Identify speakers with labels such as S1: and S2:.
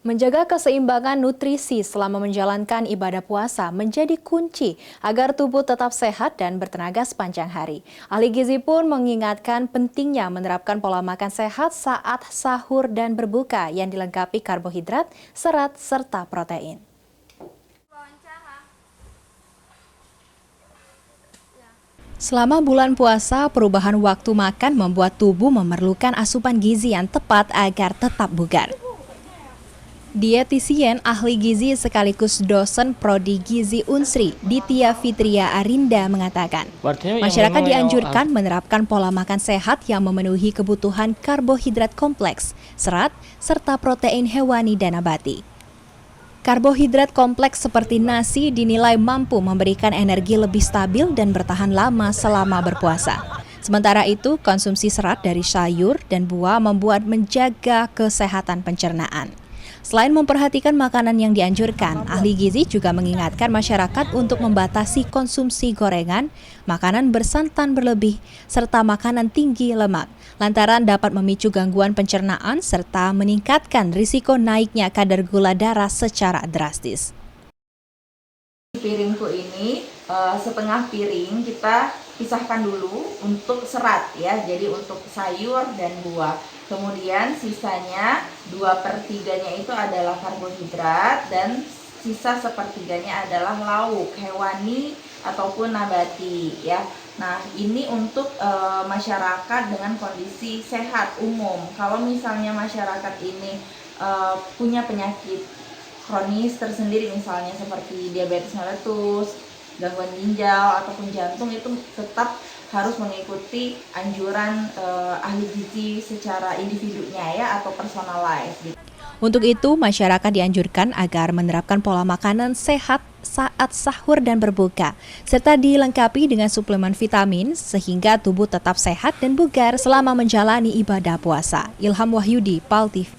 S1: Menjaga keseimbangan nutrisi selama menjalankan ibadah puasa menjadi kunci agar tubuh tetap sehat dan bertenaga sepanjang hari. Ahli gizi pun mengingatkan pentingnya menerapkan pola makan sehat saat sahur dan berbuka yang dilengkapi karbohidrat, serat, serta protein. Selama bulan puasa, perubahan waktu makan membuat tubuh memerlukan asupan gizi yang tepat agar tetap bugar. Dietisien ahli gizi sekaligus dosen prodi gizi Unsri, Ditya Fitria Arinda mengatakan, masyarakat dianjurkan menerapkan pola makan sehat yang memenuhi kebutuhan karbohidrat kompleks, serat, serta protein hewani dan nabati. Karbohidrat kompleks seperti nasi dinilai mampu memberikan energi lebih stabil dan bertahan lama selama berpuasa. Sementara itu, konsumsi serat dari sayur dan buah membuat menjaga kesehatan pencernaan. Selain memperhatikan makanan yang dianjurkan, ahli gizi juga mengingatkan masyarakat untuk membatasi konsumsi gorengan, makanan bersantan berlebih, serta makanan tinggi lemak, lantaran dapat memicu gangguan pencernaan serta meningkatkan risiko naiknya kadar gula darah secara drastis.
S2: Piringku ini setengah piring kita pisahkan dulu untuk serat ya, jadi untuk sayur dan buah. Kemudian sisanya 2/3-nya itu adalah karbohidrat dan sisa sepertiganya adalah lauk hewani ataupun nabati ya. Nah, ini untuk masyarakat dengan kondisi sehat umum. Kalau misalnya masyarakat ini punya penyakit kronis tersendiri misalnya seperti diabetes mellitus, gangguan ginjal ataupun jantung, itu tetap harus mengikuti anjuran ahli gizi secara individunya ya atau personalized gitu.
S1: Untuk itu, masyarakat dianjurkan agar menerapkan pola makanan sehat saat sahur dan berbuka, serta dilengkapi dengan suplemen vitamin sehingga tubuh tetap sehat dan bugar selama menjalani ibadah puasa. Ilham Wahyudi, PAL TV.